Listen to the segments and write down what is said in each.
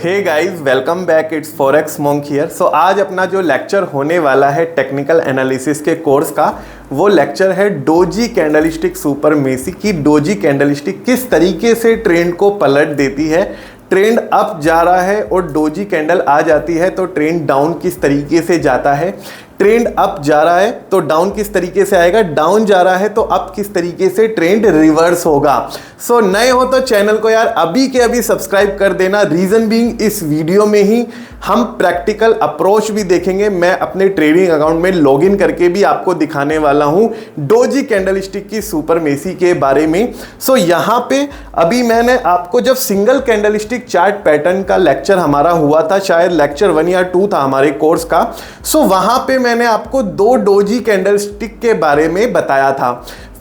Hey guys, welcome back. It's forex monk here. So आज अपना जो लेक्चर होने वाला है टेक्निकल एनालिसिस के कोर्स का, वो लेक्चर है डोजी कैंडलस्टिक सुपरमेसी की। डोजी कैंडलस्टिक किस तरीके से ट्रेंड को पलट देती है। ट्रेंड अप जा रहा है और डोजी कैंडल आ जाती है तो ट्रेंड डाउन किस तरीके से जाता है। ट्रेंड अप जा रहा है तो डाउन किस तरीके से आएगा। डाउन जा रहा है तो अप किस तरीके से ट्रेंड रिवर्स होगा। सो नए हो तो चैनल को यार अभी के अभी सब्सक्राइब कर देना। रीजन बीइंग, इस वीडियो में ही हम प्रैक्टिकल अप्रोच भी देखेंगे। मैं अपने ट्रेडिंग अकाउंट में लॉगिन करके भी आपको दिखाने वाला हूं डोजी कैंडलस्टिक की सुपरमेसी के बारे में। सो यहां पे अभी मैंने आपको जब सिंगल कैंडलस्टिक चार्ट पैटर्न का लेक्चर हमारा हुआ था, शायद लेक्चर 1 या 2 था हमारे कोर्स का। सो वहां पे मैंने आपको 2 डोजी कैंडलस्टिक के बारे में बताया था।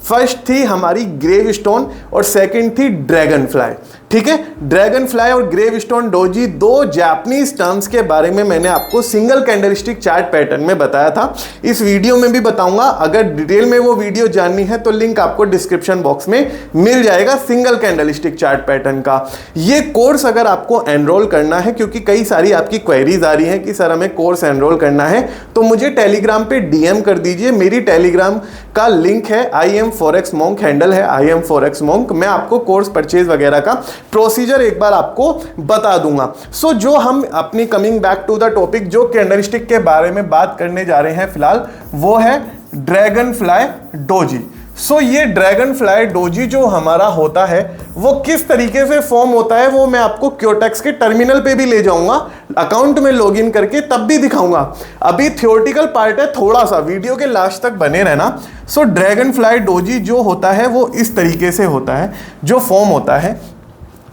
फर्स्ट थी हमारी ग्रेवस्टोन और सेकंड थी ड्रैगन फ्लाई। ठीक है, ड्रैगन फ्लाई और ग्रेवस्टोन डोजी 2 जापानीज टर्म्स के बारे में मैंने आपको सिंगल कैंडलस्टिक चार्ट पैटर्न में बताया था। इस वीडियो में भी बताऊंगा। अगर डिटेल में वो वीडियो जाननी है तो लिंक आपको डिस्क्रिप्शन बॉक्स में मिल जाएगा सिंगल कैंडलस्टिक चार्ट पैटर्न का। ये कोर्स अगर आपको एनरोल करना है, क्योंकि कई सारी आपकी क्वेरीज आ रही हैं कि सर हमें कोर्स एनरोल करना है, तो मुझे टेलीग्राम पे डीएम कर दीजिए। मेरी टेलीग्राम का लिंक है IM Forex Monk, हैंडल है IM Forex Monk। मैं आपको कोर्स परचेज वगैरह का प्रोसीजर एक बार आपको बता दूंगा। सो जो हम अपनी coming back to the topic, जो कैंडलस्टिक के बारे में बात करने जा रहे हैं फिलहाल, वो है ड्रैगन फ्लाई डोजी। सो ये ड्रैगन फ्लाई डोजी जो हमारा होता है वो किस तरीके से फॉर्म होता है, वो मैं आपको क्योटेक्स के टर्मिनल पे भी ले जाऊंगा, अकाउंट में लॉगिन करके तब भी दिखाऊंगा। अभी थियोरेटिकल पार्ट है, थोड़ा सा वीडियो के लास्ट तक बने रहना। सो ड्रैगन फ्लाई डोजी जो होता है वो इस तरीके से होता है, जो फॉर्म होता है।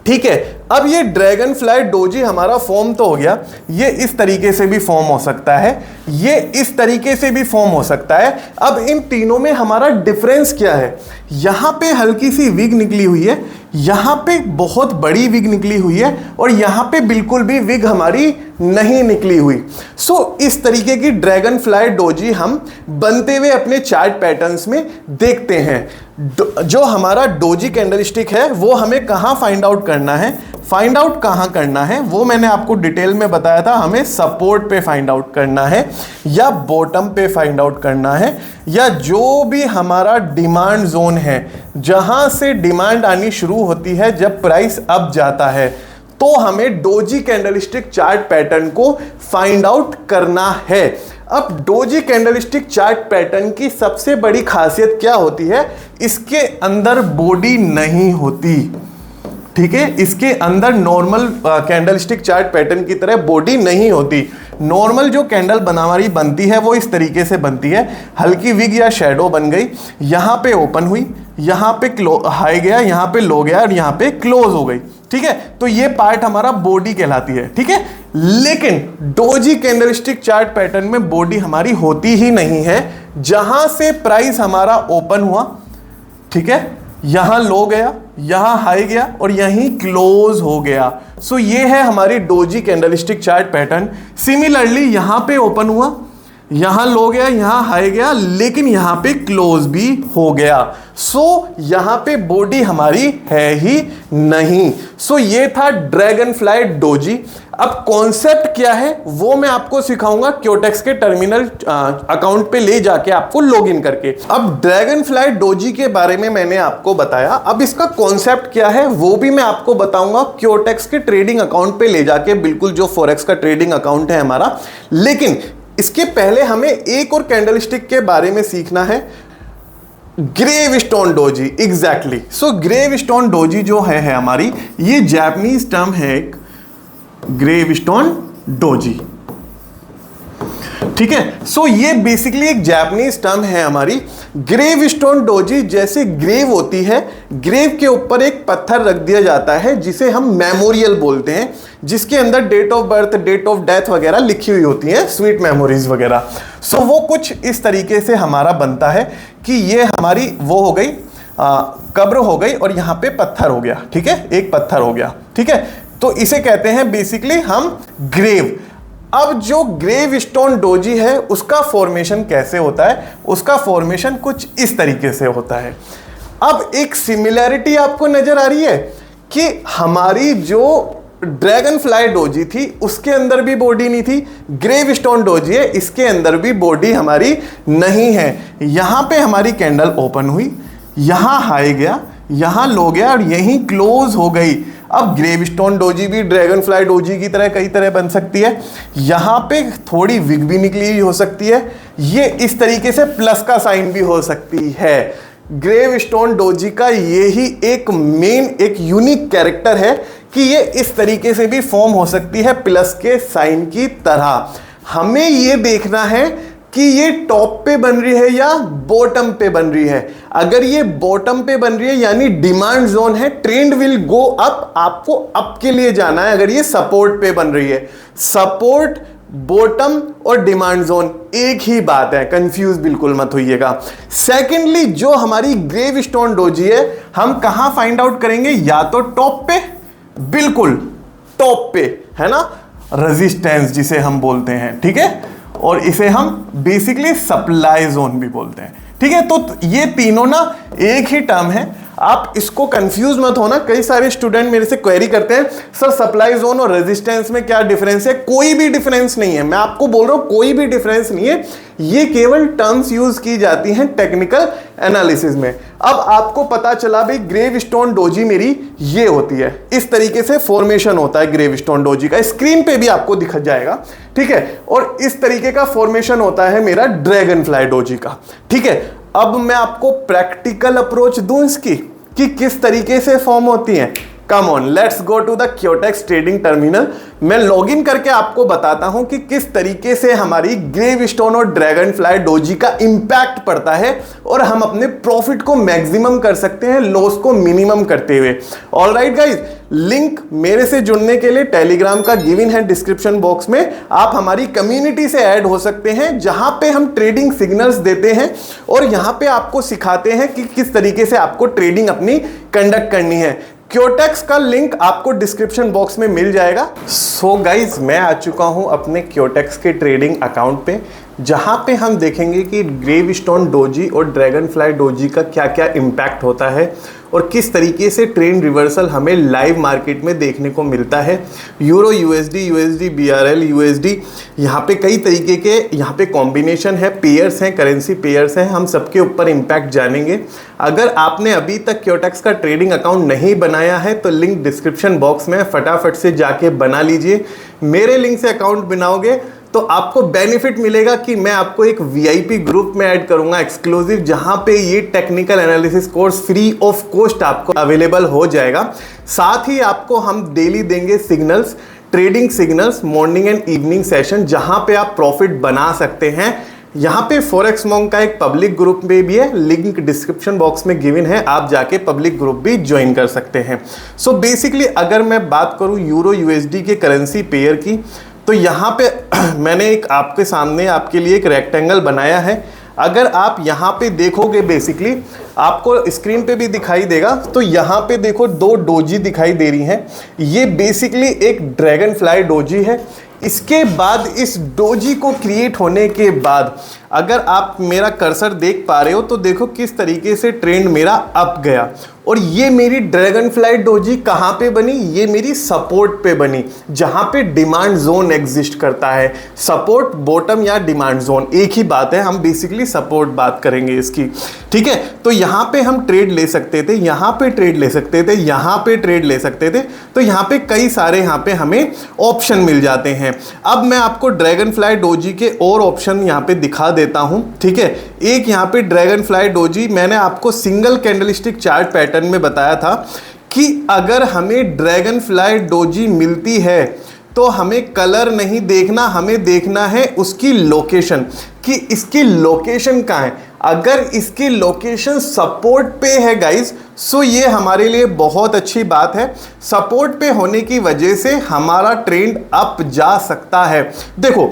ठीक है, अब ये ड्रैगन फ्लाई डोजी हमारा फॉर्म तो हो गया। ये इस तरीके से भी फॉर्म हो सकता है, ये इस तरीके से भी फॉर्म हो सकता है। अब इन तीनों में हमारा डिफरेंस क्या है। यहां पे हल्की सी विग निकली हुई है, यहां पे बहुत बड़ी विग निकली हुई है और यहां पे बिल्कुल भी विग हमारी नहीं निकली हुई। सो इस तरीके की ड्रैगन फ्लाई डोजी हम बनते हुए अपने चार्ट पैटर्न्स में देखते हैं। जो हमारा डोजी कैंडलस्टिक है वो हमें कहां फाइंड आउट करना है, फाइंड आउट कहां करना है वो मैंने आपको डिटेल में बताया था। हमें सपोर्ट पे फाइंड आउट करना है या बॉटम पे फाइंड आउट करना है, या जो भी हमारा डिमांड जोन है, जहां से डिमांड आनी शुरू होती है जब प्राइस अप जाता है, तो हमें डोजी कैंडलस्टिक चार्ट पैटर्न को फाइंड आउट करना है। अब डोजी कैंडलस्टिक चार्ट पैटर्न की सबसे बड़ी खासियत क्या होती है, इसके अंदर बॉडी नहीं होती। ठीक है, इसके अंदर नॉर्मल कैंडलस्टिक चार्ट पैटर्न की तरह बॉडी नहीं होती। नॉर्मल जो कैंडल बनावारी बनती है वो इस तरीके से बनती है, हल्की विग या शैडो बन गई, यहां पे ओपन हुई, यहां पे हाई गया, यहां पे लो गया और यहां पे क्लोज हो गई। ठीक है, तो ये पार्ट हमारा बॉडी कहलाती है। ठीक है, लेकिन डोजी कैंडलस्टिक चार्ट पैटर्न में बॉडी हमारी होती ही नहीं है। जहां से प्राइस हमारा ओपन हुआ, ठीक है, यहां लो गया, यहां हाई गया और यहीं क्लोज हो गया। सो ये है हमारी doji candlestick chart pattern. Similarly यहां पे ओपन हुआ, यहां लो गया, यहां हाई गया, लेकिन यहां पे क्लोज भी हो गया। सो यहां पे बॉडी हमारी है ही नहीं। सो ये था ड्रैगन फ्लाई डोजी। अब कॉन्सेप्ट क्या है वो मैं आपको सिखाऊंगा क्योटेक्स के टर्मिनल अकाउंट पे ले जाके आपको लॉगिन करके। अब ड्रैगन फ्लाई डोजी के बारे में मैंने आपको बताया, अब इसका कॉन्सेप्ट क्या है वो भी मैं आपको बताऊंगा क्योटेक्स के ट्रेडिंग अकाउंट पे ले जाके, बिल्कुल जो फॉरेक्स का ट्रेडिंग अकाउंट है हमारा। लेकिन इसके पहले हमें एक और कैंडलस्टिक के बारे में सीखना है, ग्रेवस्टोन डोजी। एग्जैक्टली, सो ग्रेवस्टोन डोजी जो है हमारी, ये जापानीज टर्म है एक, ग्रेवस्टोन डोजी। ठीक है, सो ये बेसिकली एक जापानीज टर्म है हमारी। ग्रेवस्टोन डोजी जैसे ग्रेव होती है, ग्रेव के ऊपर एक पत्थर रख दिया जाता है जिसे हम मेमोरियल बोलते हैं, जिसके अंदर date of birth, date of death वगैरह लिखी हुई होती है, स्वीट मेमोरीज वगैरह। सो वो कुछ इस तरीके से हमारा बनता है कि ये हमारी वो हो गई, कब्र हो गई और यहां पे पत्थर हो गया। ठीक है, एक पत्थर हो गया। ठीक है, तो इसे कहते हैं बेसिकली हम ग्रेव। अब जो ग्रेवस्टोन डोजी है उसका फॉर्मेशन कैसे होता है, उसका फॉर्मेशन कुछ इस तरीके से होता है। अब एक सिमिलैरिटी आपको नजर आ रही है कि हमारी जो ड्रैगन फ्लाई डोजी थी उसके अंदर भी बॉडी नहीं थी, ग्रेवस्टोन डोजी है इसके अंदर भी बॉडी हमारी नहीं है। यहां पे हमारी कैंडल ओपन हुई, यहां हाई गया, यहां लो गया और यहीं क्लोज हो गई। अब ग्रेवस्टोन डोजी भी ड्रैगन फ्लाई डोजी की तरह कई तरह बन सकती है, यहां पे थोड़ी विग भी निकली हुई हो सकती है, ये इस तरीके से प्लस का साइन भी हो सकती है। ग्रेवस्टोन डोजी का यही एक मेन एक यूनिक कैरेक्टर है कि ये इस तरीके से भी फॉर्म हो सकती है प्लस के साइन की तरह। हमें ये देखना है कि ये टॉप पे बन रही है या बॉटम पे बन रही है। अगर ये बॉटम पे बन रही है यानी डिमांड जोन है, ट्रेंड विल गो अप, आपको अप के लिए जाना है। अगर ये सपोर्ट पे बन रही है, सपोर्ट, बॉटम और डिमांड जोन एक ही बात है, कंफ्यूज बिल्कुल मत होइएगा। सेकेंडली जो हमारी ग्रेवस्टोन डोजी है हम कहां फाइंड आउट करेंगे, या तो टॉप पे, बिल्कुल टॉप पे है ना, रेजिस्टेंस जिसे हम बोलते हैं, ठीक है, और इसे हम बेसिकली सप्लाई जोन भी बोलते हैं, ठीक है। तो ये तीनों ना एक ही टर्म है, आप इसको कंफ्यूज मत होना। कई सारे स्टूडेंट मेरे से क्वेरी करते हैं सर सप्लाई जोन और रेजिस्टेंस में क्या डिफरेंस है। कोई भी डिफरेंस नहीं है, मैं आपको बोल रहा हूं कोई भी डिफरेंस नहीं है, ये केवल टर्म्स यूज की जाती हैं टेक्निकल एनालिसिस में। अब आपको पता चला भाई ग्रेवस्टोन डोजी मेरी ये होती है, इस तरीके से फॉर्मेशन होता है ग्रेवस्टोन डोजी का, स्क्रीन पे भी आपको दिख जाएगा, ठीक है। और इस तरीके का फॉर्मेशन होता है मेरा ड्रैगन फ्लाई डोजी का, ठीक है। अब मैं आपको प्रैक्टिकल अप्रोच दूं इसकी कि किस तरीके से फॉर्म होती हैं। Come on, let's go to the Quotex trading terminal. मैं लॉगिन करके आपको बताता हूं कि किस तरीके से हमारी ग्रेवस्टोन और ड्रैगन फ्लाई डोजी का इंपैक्ट पड़ता है और हम अपने प्रॉफिट को मैक्सिमम कर सकते हैं लॉस को मिनिमम करते हुए। ऑलराइट गाइस, लिंक मेरे से जुड़ने के लिए टेलीग्राम का गिवन है डिस्क्रिप्शन बॉक्स में। आप हमारी कम्युनिटी से ऐड हो सकते हैं जहां पे हम ट्रेडिंग सिग्नल्स देते हैं और यहां पे आपको सिखाते हैं कि किस तरीके से आपको ट्रेडिंग अपनी कंडक्ट करनी है। क्योटेक्स का लिंक आपको डिस्क्रिप्शन बॉक्स में मिल जाएगा। सो गाइज, मैं आ चुका हूं अपने क्योटेक्स के ट्रेडिंग अकाउंट पे, जहां पे हम देखेंगे कि ग्रेवस्टोन डोजी और ड्रैगन फ्लाई डोजी का क्या क्या इंपैक्ट होता है और किस तरीके से ट्रेंड रिवर्सल हमें लाइव मार्केट में देखने को मिलता है। Euro USD, USD BRL, USD, यहाँ पे कई तरीके के यहाँ पे कॉम्बिनेशन है, पेयर्स हैं, करेंसी पेयर्स हैं, हम सबके ऊपर इम्पैक्ट जानेंगे। अगर आपने अभी तक क्योटेक्स का ट्रेडिंग अकाउंट नहीं बनाया है तो लिंक डिस्क्रिप्शन बॉक्स में, फटाफट से जाके बना लीजिए। मेरे लिंक से अकाउंट बनाओगे तो आपको बेनिफिट मिलेगा कि मैं आपको एक वीआईपी ग्रुप में ऐड करूंगा एक्सक्लूसिव, जहां पे ये technical analysis course free of cost आपको अवेलेबल हो जाएगा। साथ ही आपको हम डेली देंगे signals, trading signals, morning and evening session, जहां पे आप प्रॉफिट बना सकते हैं। यहाँ पे फॉरेक्स मॉन्क का एक पब्लिक ग्रुप में भी है, लिंक डिस्क्रिप्शन बॉक्स में गिवन है, आप जाके पब्लिक ग्रुप भी ज्वाइन कर सकते हैं। सो बेसिकली अगर मैं बात करूँ यूरो यूएसडी के करेंसी पेयर की, तो यहाँ पे मैंने एक आपके सामने आपके लिए एक रेक्टेंगल बनाया है। अगर आप यहाँ पे देखोगे, बेसिकली आपको स्क्रीन पे भी दिखाई देगा, तो यहाँ पे देखो दो डोजी दिखाई दे रही हैं। ये बेसिकली एक ड्रैगन फ्लाई डोजी है। इसके बाद इस डोजी को क्रिएट होने के बाद अगर आप मेरा कर्सर देख पा रहे हो तो देखो किस तरीके से ट्रेंड मेरा अप गया। और ये मेरी ड्रैगन फ्लाई डोजी कहाँ पे बनी, ये मेरी सपोर्ट पे बनी, जहाँ पे डिमांड जोन एग्जिस्ट करता है। सपोर्ट, बॉटम या डिमांड जोन एक ही बात है, हम बेसिकली सपोर्ट बात करेंगे इसकी, ठीक है। तो यहाँ पे हम ट्रेड ले सकते थे, यहाँ पे ट्रेड ले सकते थे, यहाँ पे ट्रेड ले सकते थे, तो यहाँ पे कई सारे यहाँ पे हमें ऑप्शन मिल जाते हैं। अब मैं आपको ड्रैगन फ्लाई डोजी के और ऑप्शन यहाँ पे दिखा देता हूँ, ठीक है। एक यहाँ पे ड्रैगन फ्लाई डोजी मैंने आपको सिंगल कैंडलस्टिक चार्ट पैटर्न में बताया था कि अगर हमें ड्रैगन फ्लाई डोजी मिलती है तो हमें कलर नहीं देखना, हमें देखना है उसकी लोकेशन, कि इसकी लोकेशन कहाँ है। अगर इसकी लोकेशन सपोर्ट पे है गाइस, सो ये हमारे लिए बहुत अच्छी बात है। सपोर्ट पे होने की वजह से हमारा ट्रेंड अप जा सकता है। देखो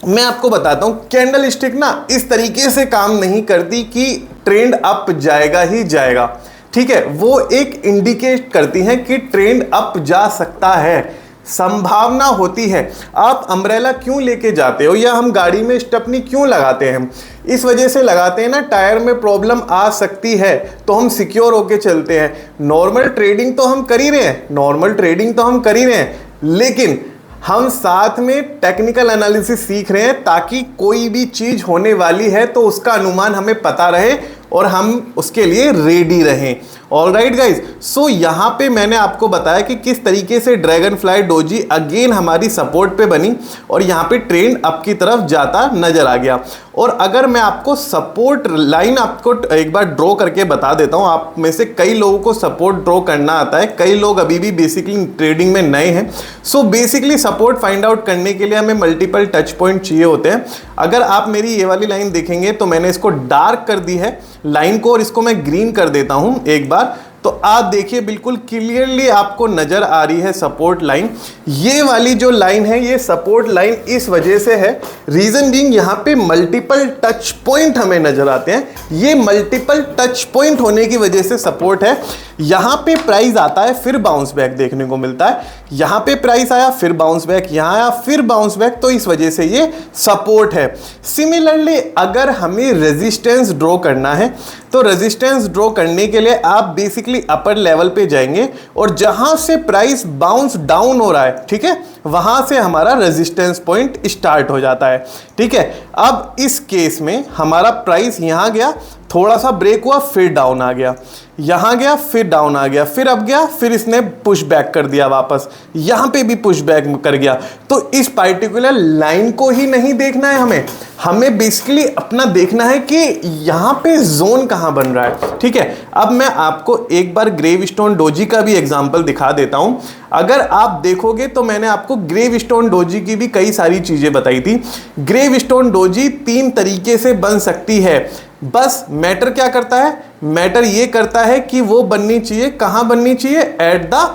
मैं आपको बताता हूं, कैंडल स्टिक ना इस तरीके से काम नहीं करती कि ट्रेंड अप जाएगा ही जाएगा, ठीक है। वो एक इंडिकेट करती हैं कि ट्रेंड अप जा सकता है। संभावना होती है। आप अम्ब्रेला क्यों लेके जाते हो या हम गाड़ी में स्टेपनी क्यों लगाते हैं? इस वजह से लगाते हैं ना, टायर में प्रॉब्लम आ सकती है तो हम सिक्योर होके चलते हैं। नॉर्मल ट्रेडिंग तो हम कर ही रहे हैं, लेकिन हम साथ में टेक्निकल एनालिसिस सीख रहे हैं ताकि कोई भी चीज होने वाली है तो उसका अनुमान हमें पता रहे और हम उसके लिए रेडी रहें। ऑलराइट गाइज, सो यहाँ पे मैंने आपको बताया कि किस तरीके से ड्रैगन फ्लाई डोजी अगेन हमारी सपोर्ट पे बनी और यहाँ पे ट्रेंड अप की तरफ जाता नजर आ गया। और अगर मैं आपको सपोर्ट लाइन आपको एक बार ड्रॉ करके बता देता हूँ, आप में से कई लोगों को सपोर्ट ड्रॉ करना आता है, कई लोग अभी भी बेसिकली ट्रेडिंग में नए हैं। So basically support find out करने के लिए हमें मल्टीपल टच पॉइंट चाहिए होते हैं। अगर आप मेरी ये वाली लाइन देखेंगे तो मैंने इसको डार्क कर दी है लाइन को और इसको मैं ग्रीन कर देता हूं एक बार, तो आप देखिए बिल्कुल क्लियरली आपको नजर आ रही है सपोर्ट लाइन। ये वाली जो लाइन है ये सपोर्ट लाइन इस वजह से है, रीजन बीइंग यहाँ पे मल्टीपल टच पॉइंट हमें नजर आते हैं। ये मल्टीपल टच पॉइंट होने की वजह से सपोर्ट है। यहाँ पे प्राइस आता है फिर बाउंस बैक देखने को मिलता है, यहाँ पे प्राइस आया फिर बाउंस बैक, यहाँ आया फिर बाउंस बैक, तो इस वजह से ये सपोर्ट है। सिमिलरली अगर हमें रेजिस्टेंस ड्रॉ करना है तो रेजिस्टेंस ड्रॉ करने के लिए आप बेसिकली अपर लेवल पे जाएंगे और जहां से प्राइस बाउंस डाउन हो रहा है, ठीक है, वहां से हमारा रेजिस्टेंस पॉइंट स्टार्ट हो जाता है। ठीक है, अब इस केस में हमारा प्राइस यहां गया, थोड़ा सा ब्रेक हुआ, फिर डाउन आ गया, यहां गया, फिर डाउन आ गया, फिर अब गया, फिर इसने पुश बैक कर दिया वापस, यहां पे भी पुश बैक कर गया। तो इस पार्टिकुलर लाइन को ही नहीं देखना है हमें बेसिकली अपना देखना है कि यहां पे जोन कहां बन रहा है। ठीक है, अब मैं आपको एक बार ग्रेवस्टोन डोजी का भी एग्जांपल दिखा देता हूं। अगर आप देखोगे तो मैंने आपको ग्रेवस्टोन डोजी की भी कई सारी चीजें बताई थी। ग्रेवस्टोन डोजी 3 तरीके से बन सकती है, बस मैटर क्या करता है, मैटर ये करता है कि वो बननी चाहिए, कहां बननी चाहिए, एट द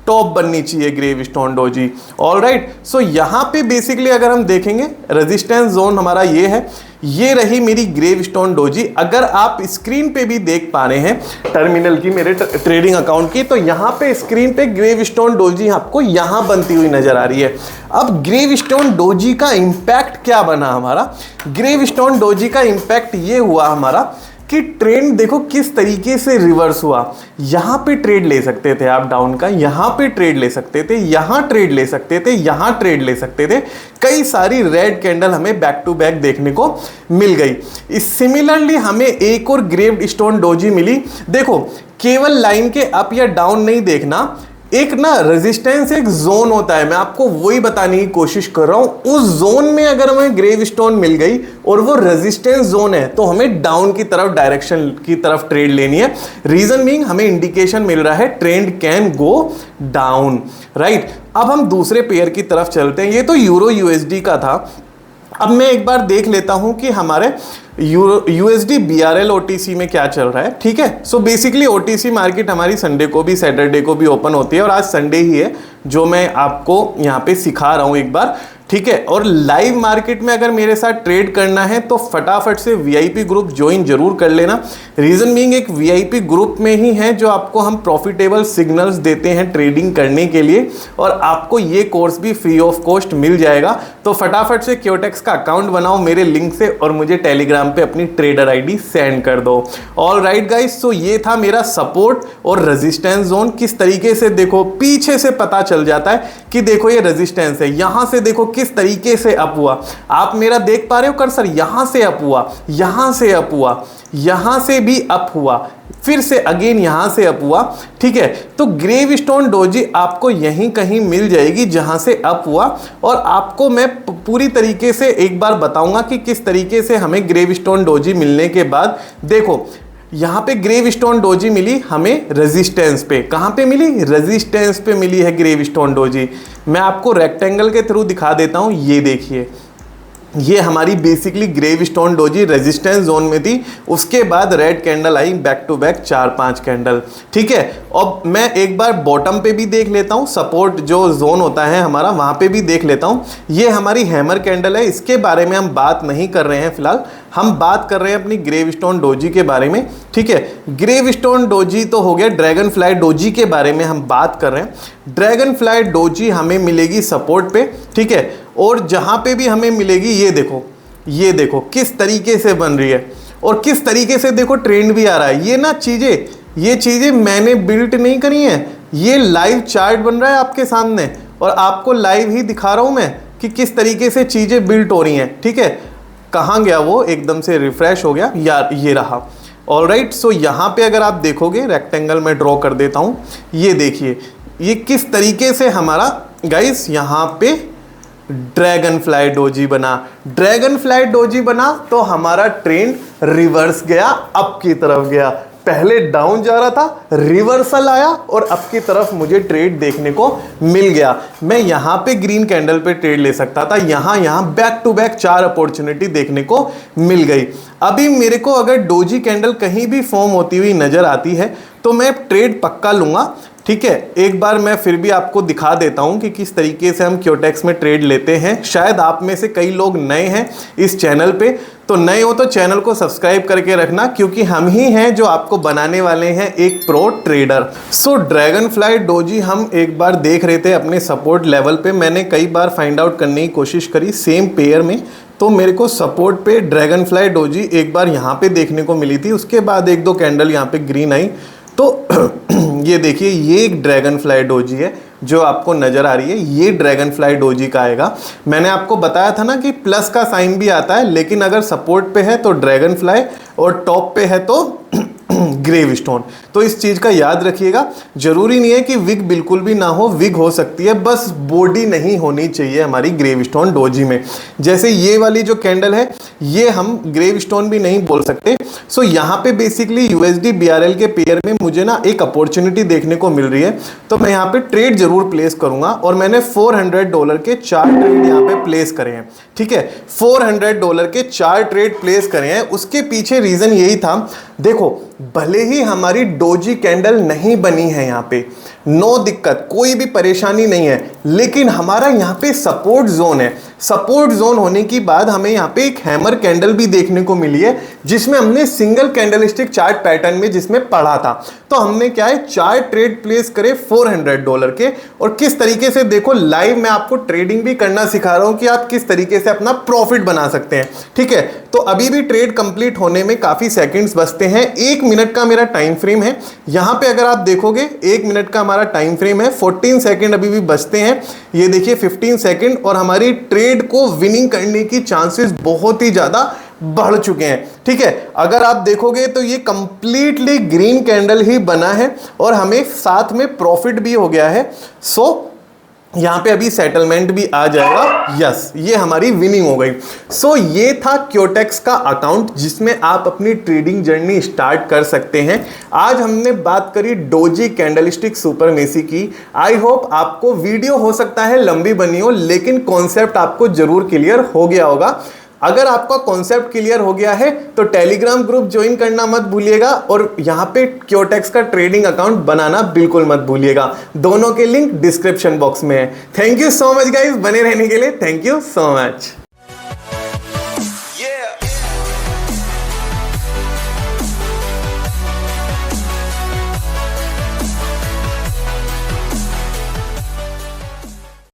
टॉप बननी चाहिए ग्रेवस्टोन डोजी। ऑलराइट, सो यहां पे बेसिकली अगर हम देखेंगे रेजिस्टेंस जोन हमारा ये है, ये रही मेरी ग्रेवस्टोन डोजी। अगर आप स्क्रीन पे भी देख पा रहे हैं टर्मिनल की मेरे ट्रेडिंग अकाउंट की, तो यहां पे स्क्रीन पे ग्रेवस्टोन डोजी आपको यहां बनती हुई नजर आ रही है। अब ग्रेवस्टोन डोजी का इंपैक्ट क्या बना हमारा, ग्रेवस्टोन डोजी का इंपैक्ट ये हुआ हमारा कि ट्रेंड देखो किस तरीके से रिवर्स हुआ। यहां पे ट्रेड ले सकते थे आप डाउन का, यहां पे ट्रेड ले सकते थे, यहां ट्रेड ले सकते थे, यहां ट्रेड ले सकते थे, कई सारी रेड कैंडल हमें बैक टू बैक देखने को मिल गई। सिमिलरली हमें एक और ग्रेवस्टोन डोजी मिली। देखो केवल लाइन के अप या डाउन नहीं देखना, एक ना रेजिस्टेंस एक जोन होता है, मैं आपको वही बताने की कोशिश कर रहा हूं। उस जोन में अगर हमें ग्रेवस्टोन मिल गई और वो रेजिस्टेंस जोन है तो हमें डाउन की तरफ डायरेक्शन की तरफ ट्रेड लेनी है। रीजन बीइंग हमें इंडिकेशन मिल रहा है trend can go down, right. अब हम दूसरे पेयर की तरफ चलते हैं। ये तो यूरो यूएसडी का था। अब मैं एक बार देख लेता हूं कि हमारे यूएसडी बीआरएल ओटीसी में क्या चल रहा है। ठीक है, सो बेसिकली ओटीसी मार्केट हमारी संडे को भी सैटरडे को भी ओपन होती है और आज संडे ही है जो मैं आपको यहाँ पे सिखा रहा हूँ एक बार। ठीक है, और लाइव मार्केट में अगर मेरे साथ ट्रेड करना है तो फटाफट से वीआईपी ग्रुप ज्वाइन जरूर कर लेना। रीजन बीइंग एक वीआईपी ग्रुप में ही है जो आपको हम प्रॉफिटेबल सिग्नल्स देते हैं ट्रेडिंग करने के लिए, और आपको ये कोर्स भी फ्री ऑफ कॉस्ट मिल जाएगा। तो फटाफट से क्योटेक्स का अकाउंट बनाओ मेरे लिंक से और मुझे टेलीग्राम पे अपनी ट्रेडर आईडी सेंड कर दो। ऑल राइट गाइस, सो ये था मेरा सपोर्ट और रेजिस्टेंस जोन। किस तरीके से देखो पीछे से पता चल जाता है कि देखो ये रेजिस्टेंस है, यहां से देखो किस तरीके से अप हुआ। आप मेरा देख पा रहे हो कर्सर, यहां से अप हुआ, यहां से अप हुआ, यहां से भी अप हुआ, फिर से अगेन यहां से अप हुआ। ठीक है, तो ग्रेवस्टोन डोजी आपको यहीं कहीं मिल जाएगी जहां से अप हुआ, और आपको मैं पूरी तरीके से एक बार बताऊंगा कि किस तरीके से हमें ग्रेवस्टोन डोजी मिलने के बाद देखो यहां पे ग्रेवस्टोन डोजी मिली हमें रेजिस्टेंस पे। कहां पे मिली, रेजिस्टेंस पे मिली है ग्रेवस्टोन डोजी। मैं आपको रेक्टेंगल के थ्रू दिखा देता हूं, ये देखिए ये हमारी basically gravestone doji resistance zone में थी, उसके बाद रेड कैंडल आई बैक टू बैक 4-5 कैंडल। ठीक है, अब मैं एक बार बॉटम पे भी देख लेता हूं, सपोर्ट जो जोन होता है हमारा वहां पे भी देख लेता हूं। ये हमारी हैमर कैंडल है, इसके बारे में हम बात नहीं कर रहे हैं फिलहाल, हम बात कर रहे हैं अपनी ग्रेवस्टोन डोजी के बारे में। ठीक है, ग्रेवस्टोन डोजी तो हो गया, ड्रैगन फ्लाई डोजी के बारे में हम बात कर रहे हैं। ड्रैगन फ्लाई डोजी हमें मिलेगी सपोर्ट पे, ठीक है। और जहां पे भी हमें मिलेगी ये देखो किस तरीके से बन रही है और किस तरीके से देखो ट्रेंड भी आ रहा है। ये चीजें मैंने बिल्ट नहीं करी हैं, ये लाइव चार्ट बन रहा है आपके सामने और आपको लाइव ही दिखा रहा हूं मैं कि किस तरीके से चीजें बिल्ट हो रही हैं, ठीक है। कहाँ गया वो, एकदम से रिफ्रेश हो गया यार, ये रहा। ऑलराइट, सो यहाँ पे अगर आप देखोगे, रेक्टेंगल में ड्रॉ कर देता हूँ, ये देखिए ये किस तरीके से हमारा गाइस यहाँ पे ड्रैगन फ्लाई डोजी बना तो हमारा ट्रेंड रिवर्स गया, अप की तरफ गया। पहले डाउन जा रहा था, रिवर्सल आया और अप की तरफ मुझे ट्रेड देखने को मिल गया। मैं यहां पे ग्रीन कैंडल पे ट्रेड ले सकता था, यहां बैक टू बैक 4 अपॉर्चुनिटी देखने को मिल गई। अभी मेरे को अगर डोजी कैंडल कहीं भी फॉर्म होती हुई नजर आती है तो मैं ट्रेड पक्का लूंगा, ठीक है। एक बार मैं फिर भी आपको दिखा देता हूं कि किस तरीके से हम क्योटेक्स में ट्रेड लेते हैं। शायद आप में से कई लोग नए हैं इस चैनल पे, तो नए हो तो चैनल को सब्सक्राइब करके रखना, क्योंकि हम ही हैं जो आपको बनाने वाले हैं एक प्रो ट्रेडर। सो ड्रैगन फ्लाई डोजी हम एक बार देख रहे थे अपने सपोर्ट लेवल पे। मैंने कई बार फाइंड आउट करने की कोशिश करी सेम पेयर में, तो मेरे को सपोर्ट पे ड्रैगन फ्लाई डोजी एक बार यहाँ पे देखने को मिली थी। उसके बाद 1-2 कैंडल यहाँ पे ग्रीन आई, तो ये देखिए ये एक ड्रैगन फ्लाई डोजी है जो आपको नजर आ रही है, ये ड्रैगन फ्लाई डोजी का आएगा। मैंने आपको बताया था ना कि प्लस का साइन भी आता है, लेकिन अगर सपोर्ट पे है तो ड्रैगन फ्लाई और टॉप पे है तो ग्रेव स्टोन। तो इस चीज का याद रखिएगा, जरूरी नहीं है कि विग बिल्कुल भी ना हो, विग हो सकती है, बस बॉडी नहीं होनी चाहिए हमारी ग्रेव स्टोन डोजी में। जैसे ये वाली जो कैंडल है ये हम ग्रेव स्टोन भी नहीं बोल सकते। सो यहाँ पे बेसिकली यूएसडी BRL के पेयर में मुझे ना एक अपॉर्चुनिटी देखने को मिल रही है, तो मैं यहाँ पे ट्रेड जरूर प्लेस करूंगा। और मैंने $400 के 4 ट्रेड यहाँ पे प्लेस करे हैं, ठीक है। $400 के 4 ट्रेड प्लेस करे हैं। उसके पीछे रीजन यही था, देखो भले ही हमारी डोजी कैंडल नहीं बनी है यहाँ पे, नो दिक्कत, कोई भी परेशानी नहीं है, लेकिन हमारा यहाँ पे सपोर्ट जोन है। सपोर्ट जोन होने की बाद हमें यहाँ पे एक हैमर कैंडल भी देखने को मिली है, जिसमें हमने सिंगल कैंडलस्टिक चार्ट पैटर्न में जिसमें पढ़ा था। तो हमने क्या है 4 ट्रेड प्लेस करे $400 के, और किस तरीके से देखो लाइव मैं आपको ट्रेडिंग भी करना सिखा रहा हूं कि आप किस तरीके से अपना प्रॉफिट बना सकते हैं, ठीक है। तो अभी भी ट्रेड कंप्लीट होने में काफी सेकंड्स बचते हैं। 1 मिनट का मेरा टाइम फ्रेम है, यहां पे अगर आप देखोगे 1 मिनट का हमारा टाइम फ्रेम है, 14 सेकंड अभी भी बचते हैं। ये देखिए 15 सेकंड, और हमारी ट्रेड को विनिंग करने की चांसेस बहुत ही ज्यादा बढ़ चुके हैं, ठीक है। अगर आप देखोगे तो ये कंप्लीटली ग्रीन कैंडल ही बना है और हमें साथ में प्रॉफिट भी हो गया है। सो यहां पे अभी सेटलमेंट भी आ जाएगा, यस ये हमारी विनिंग हो गई। सो ये था क्योटेक्स का अकाउंट जिसमें आप अपनी ट्रेडिंग जर्नी स्टार्ट कर सकते हैं। आज हमने बात करी डोजी कैंडलस्टिक सुपरमेसी की। आई होप आपको वीडियो हो सकता है लंबी बनी हो, लेकिन कॉन्सेप्ट आपको जरूर क्लियर हो गया होगा। अगर आपका कॉन्सेप्ट क्लियर हो गया है तो टेलीग्राम ग्रुप ज्वाइन करना मत भूलिएगा, और यहाँ पे क्योटेक्स का ट्रेडिंग अकाउंट बनाना बिल्कुल मत भूलिएगा। दोनों के लिंक डिस्क्रिप्शन बॉक्स में है। Thank you so much guys, बने रहने के लिए थैंक यू सो मच।